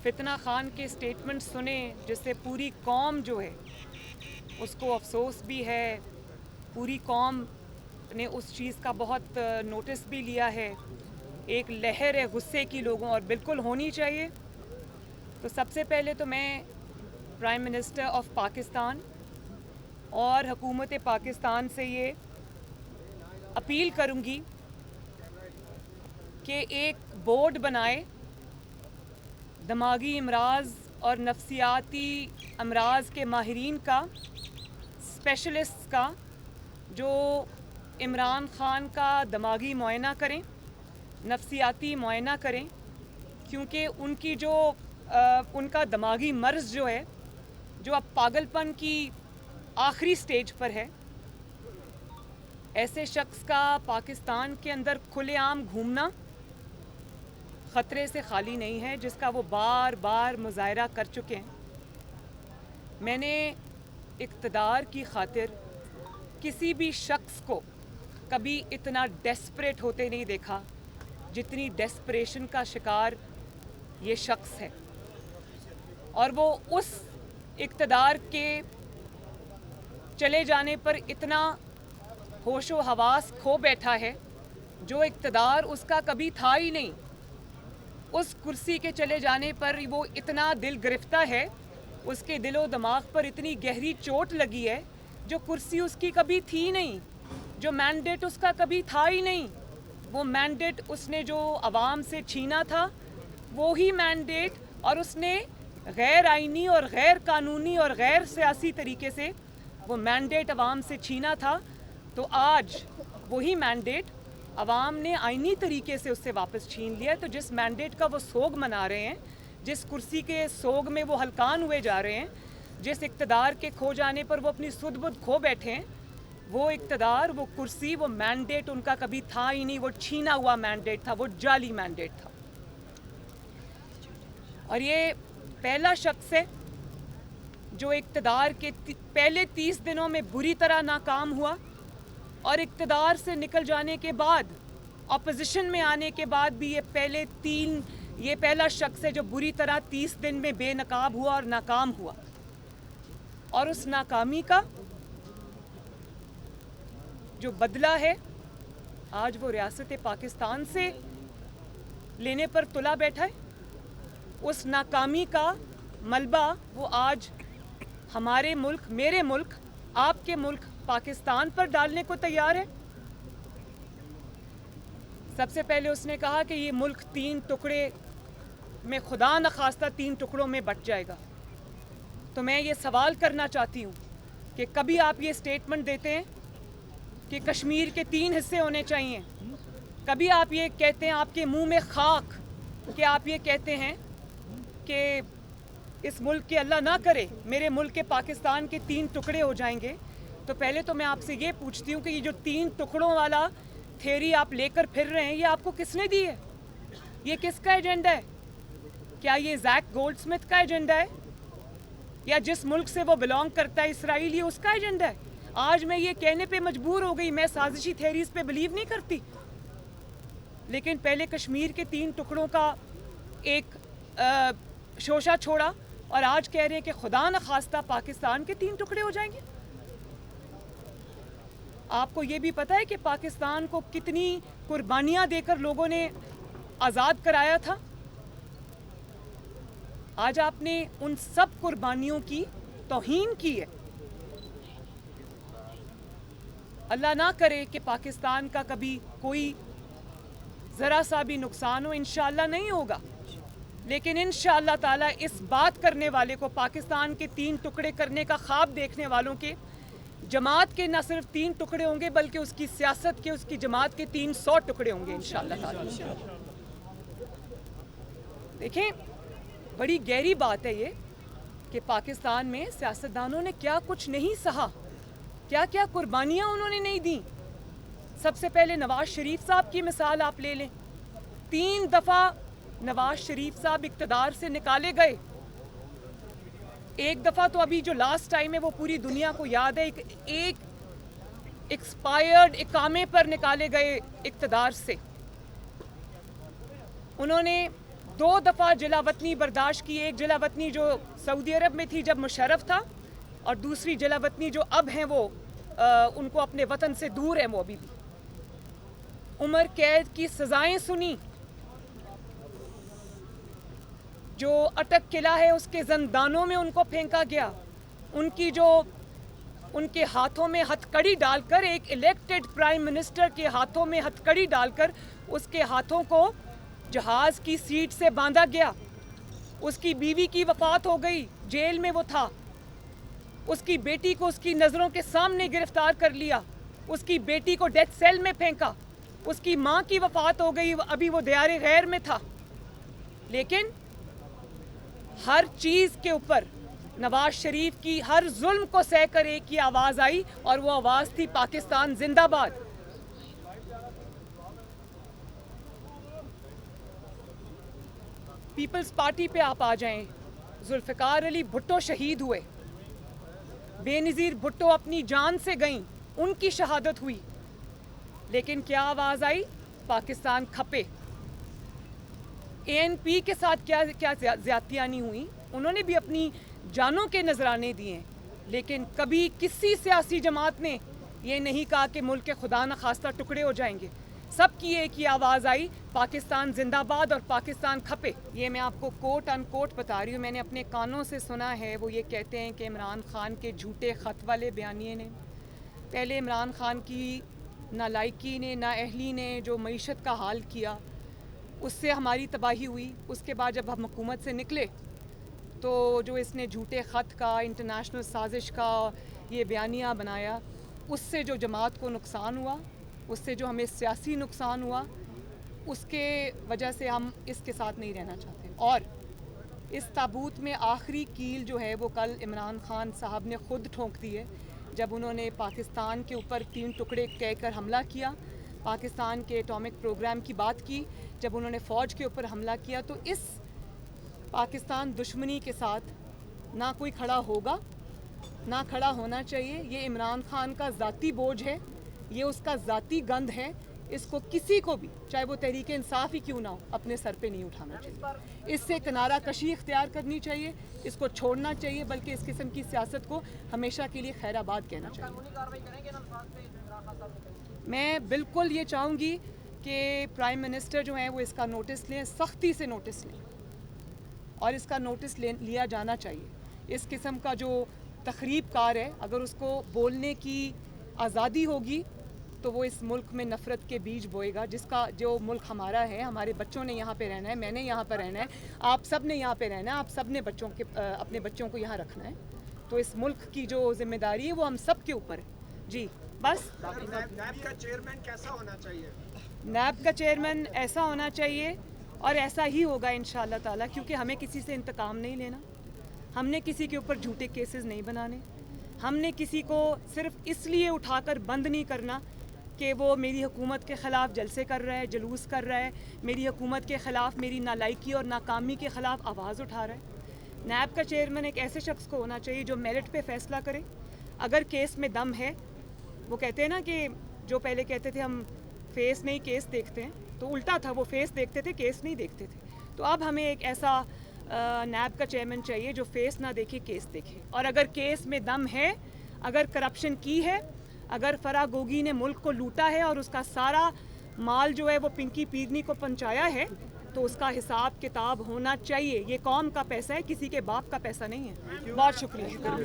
فتنہ خان کے سٹیٹمنٹ سنے جس سے پوری قوم جو ہے اس کو افسوس بھی ہے، پوری قوم نے اس چیز کا بہت نوٹس بھی لیا ہے، ایک لہر ہے غصے کی لوگوں، اور بالکل ہونی چاہیے۔ تو سب سے پہلے تو میں پرائم منسٹر آف پاکستان اور حکومت پاکستان سے یہ اپیل کروں گی کہ ایک بورڈ بنائے دماغی امراض اور نفسیاتی امراض کے ماہرین کا، اسپیشلسٹ کا، جو عمران خان کا دماغی معائنہ کریں، نفسیاتی معائنہ کریں، کیونکہ ان کا دماغی مرض جو ہے، جو اب پاگل پن کی آخری سٹیج پر ہے، ایسے شخص کا پاکستان کے اندر کھلے عام گھومنا خطرے سے خالی نہیں ہے، جس کا وہ بار بار مظاہرہ کر چکے ہیں۔ میں نے اقتدار کی خاطر کسی بھی شخص کو کبھی اتنا ڈیسپریٹ ہوتے نہیں دیکھا جتنی ڈیسپریشن کا شکار یہ شخص ہے، اور وہ اس اقتدار کے چلے جانے پر اتنا ہوش و حواس کھو بیٹھا ہے، جو اقتدار اس کا کبھی تھا ہی نہیں۔ اس کرسی کے چلے جانے پر وہ اتنا دل گرفتہ ہے، اس کے دل و دماغ پر اتنی گہری چوٹ لگی ہے، جو کرسی اس کی کبھی تھی نہیں، جو مینڈیٹ اس کا کبھی تھا ہی نہیں۔ وہ مینڈیٹ اس نے جو عوام سے چھینا تھا، وہی مینڈیٹ، اور اس نے غیر آئینی اور غیر قانونی اور غیر سیاسی طریقے سے وہ مینڈیٹ عوام سے چھینا تھا۔ تو آج وہی مینڈیٹ عوام نے آئینی طریقے سے اس سے واپس چھین لیا۔ تو جس مینڈیٹ کا وہ سوگ منا رہے ہیں، جس کرسی کے سوگ میں وہ ہلکان ہوئے جا رہے ہیں، جس اقتدار کے کھو جانے پر وہ اپنی سدھ بدھ کھو بیٹھے ہیں، وہ اقتدار، وہ کرسی، وہ مینڈیٹ ان کا کبھی تھا ہی نہیں، وہ چھینا ہوا مینڈیٹ تھا، وہ جعلی مینڈیٹ تھا۔ اور یہ پہلا شخص ہے جو اقتدار کے پہلے 30 دنوں میں بری طرح ناکام ہوا، اور اقتدار سے نکل جانے کے بعد، اپوزیشن میں آنے کے بعد بھی یہ پہلا شخص ہے جو بری طرح 30 دن میں بے نقاب ہوا اور ناکام ہوا۔ اور اس ناکامی کا جو بدلہ ہے، آج وہ ریاست پاکستان سے لینے پر تلا بیٹھا ہے۔ اس ناکامی کا ملبہ وہ آج ہمارے ملک، میرے ملک، آپ کے ملک پاکستان پر ڈالنے کو تیار ہے۔ سب سے پہلے اس نے کہا کہ یہ ملک 3 ٹکڑے میں، خدا نخواستہ 3 ٹکڑوں میں بٹ جائے گا۔ تو میں یہ سوال کرنا چاہتی ہوں کہ کبھی آپ یہ سٹیٹمنٹ دیتے ہیں کہ کشمیر کے 3 حصے ہونے چاہیے، کبھی آپ یہ کہتے ہیں، آپ کے منہ میں خاک، کہ آپ یہ کہتے ہیں کہ اس ملک کے اللہ نہ کرے میرے ملک کے پاکستان کے 3 ٹکڑے ہو جائیں گے۔ تو پہلے تو میں آپ سے یہ پوچھتی ہوں کہ یہ جو 3 ٹکڑوں والا تھیوری آپ لے کر پھر رہے ہیں، یہ آپ کو کس نے دی ہے؟ یہ کس کا ایجنڈا ہے؟ کیا یہ زیک گولڈ سمتھ کا ایجنڈا ہے، یا جس ملک سے وہ بلانگ کرتا ہے، اسرائیل، یہ اس کا ایجنڈا ہے؟ آج میں یہ کہنے پہ مجبور ہو گئی، میں سازشی تھیوریز پہ بلیو نہیں کرتی، لیکن پہلے کشمیر کے 3 ٹکڑوں کا ایک شوشہ چھوڑا، اور آج کہہ رہے ہیں کہ خدا نخواستہ پاکستان کے 3 ٹکڑے ہو جائیں گے۔ آپ کو یہ بھی پتہ ہے کہ پاکستان کو کتنی قربانیاں دے کر لوگوں نے آزاد کرایا تھا؟ آج آپ نے ان سب قربانیوں کی توہین کی ہے۔ اللہ نہ کرے کہ پاکستان کا کبھی کوئی ذرا سا بھی نقصان ہو، انشاءاللہ نہیں ہوگا، لیکن انشاءاللہ تعالیٰ اس بات کرنے والے کو، پاکستان کے 3 ٹکڑے کرنے کا خواب دیکھنے والوں کے، جماعت کے نہ صرف 3 ٹکڑے ہوں گے، بلکہ اس کی سیاست کے، اس کی جماعت کے 300 ٹکڑے ہوں گے انشاءاللہ تعالیٰ۔ دیکھیں، بڑی گہری بات ہے یہ کہ پاکستان میں سیاستدانوں نے کیا کچھ نہیں سہا، کیا کیا قربانیاں انہوں نے نہیں دیں۔ سب سے پہلے نواز شریف صاحب کی مثال آپ لے لیں، 3 دفعہ نواز شریف صاحب اقتدار سے نکالے گئے۔ ایک دفعہ تو ابھی جو لاسٹ ٹائم ہے وہ پوری دنیا کو یاد ہے، ایک ایکسپائرڈ اقامے پر نکالے گئے اقتدار سے۔ انہوں نے 2 दफ़ा जिला वतनी बर्दाश्त की, एक जिला वतनी जो सऊदी अरब में थी जब मुशर्रफ था, और दूसरी जिला वतनी जो अब हैं वो उनको अपने वतन से दूर है वो अभी भी। उम्र कैद की सज़ाएं सुनी, जो अटक किला है उसके जंदानों में उनको फेंका गया, उनकी जो उनके हाथों में हथकड़ी डालकर, एक इलेक्टेड प्राइम मिनिस्टर के हाथों में हथकड़ी डालकर उसके हाथों को जहाज़ की सीट से बांधा गया। उसकी बीवी की वफात हो गई, जेल में वो था। उसकी बेटी को उसकी नज़रों के सामने गिरफ्तार कर लिया, उसकी बेटी को डेथ सेल में फेंका। उसकी माँ की वफात हो गई, अभी वो दियारे गैर में था। लेकिन हर चीज़ के ऊपर नवाज शरीफ की हर जुल्म को सहकर एक ही आवाज़ आई, और वो आवाज़ थी पाकिस्तान जिंदाबाद। पीपल्स पार्टी पे आप आ जाएं, जुल्फ़िकार अली भुट्टो शहीद हुए, बेनज़ीर भुट्टो अपनी जान से गईं, उनकी शहादत हुई, लेकिन क्या आवाज़ आई? पाकिस्तान खपे। ANP के साथ क्या ज़्यादतियाँ नहीं हुई, उन्होंने भी अपनी जानों के नजराने दिए, लेकिन कभी किसी सियासी जमात ने ये नहीं कहा कि मुल्क के खुदा न खास्ता टुकड़े हो जाएंगे। सबकी एक ही आवाज़ आई, पाकिस्तान जिंदाबाद और पाकिस्तान खपे। ये मैं आपको कोट अनकोट बता रही हूँ, मैंने अपने कानों से सुना है। वो ये कहते हैं कि इमरान खान के झूठे ख़त वाले बयानिए ने, पहले इमरान खान की नालायकी ने, नाअहली ने जो मईशत का हाल किया, उससे हमारी तबाही हुई। उसके बाद जब हम हुकूमत से निकले तो जो इसने झूठे ख़त का, इंटरनेशनल साजिश का ये बयानिया बनाया, उससे जो जमात को नुकसान हुआ, उससे जो हमें सियासी नुकसान हुआ, उसके वजह से हम इसके साथ नहीं रहना चाहते। और इस ताबूत में आखिरी कील जो है वो कल इमरान खान साहब ने ख़ुद ठोंक दी है, जब उन्होंने पाकिस्तान के ऊपर 3 टुकड़े कहकर हमला किया, पाकिस्तान के एटॉमिक प्रोग्राम की बात की, जब उन्होंने फ़ौज के ऊपर हमला किया। तो इस पाकिस्तान दुश्मनी के साथ ना कोई खड़ा होगा, ना खड़ा होना चाहिए। ये इमरान खान का ज़ाती बोझ है, ये उसका ज़ाती गंद है। इसको किसी को भी, चाहे वो तहरीक इंसाफ ही क्यों ना हो, अपने सर पे नहीं उठाना चाहिए। इससे किनारा कशी इख्तियार करनी चाहिए, इसको छोड़ना चाहिए, बल्कि इस किस्म की सियासत को हमेशा के लिए खैराबाद कहना चाहिए। मैं बिल्कुल ये चाहूँगी कि प्राइम मिनिस्टर जो हैं वो इसका नोटिस लें, सख्ती से नोटिस लें, और इसका नोटिस लिया जाना चाहिए। इस किस्म का जो तखरीब कार है, अगर उसको बोलने की आज़ादी होगी तो वो इस मुल्क में नफ़रत के बीज बोएगा। जो मुल्क हमारा है, हमारे बच्चों ने यहाँ पे रहना है, मैंने यहाँ पर रहना है, आप सब ने यहाँ पे रहना है, आप सब ने अपने बच्चों को यहाँ रखना है। तो इस मुल्क की जो जिम्मेदारी है वो हम सब के ऊपर है। जी बस। नैब का चेयरमैन कैसा होना चाहिए? नैब का चेयरमैन ऐसा होना चाहिए, और ऐसा ही होगा इंशाअल्लाह ताला, क्योंकि हमें किसी से इंतकाम नहीं लेना, हमने किसी के ऊपर झूठे केसेस नहीं बनाने, हमने किसी को सिर्फ इसलिए उठाकर बंद नहीं करना कि वो मेरी हुकूमत के ख़िलाफ़ जलसे कर रहा है, जुलूस कर रहा है, मेरी हुकूमत के ख़िलाफ़, मेरी नालायकी और नाकामी के ख़िलाफ़ आवाज़ उठा रहा है। नैब का चेयरमैन एक ऐसे शख्स को होना चाहिए जो मेरिट पे फ़ैसला करे। अगर केस में दम है, वो कहते हैं ना कि जो पहले कहते थे हम फेस नहीं केस देखते हैं, तो उल्टा था, वो फेस देखते थे, केस नहीं देखते थे। तो अब हमें एक ऐसा नैब का चेयरमैन चाहिए जो फेस ना देखे, केस देखे। और अगर केस में दम है, अगर करप्शन की है, अगर फराह गोगी ने मुल्क को लूटा है और उसका सारा माल जो है वो पिंकी पीरनी को पहुंचाया है, तो उसका हिसाब किताब होना चाहिए। ये कौम का पैसा है, किसी के बाप का पैसा नहीं है। बहुत शुक्रिया।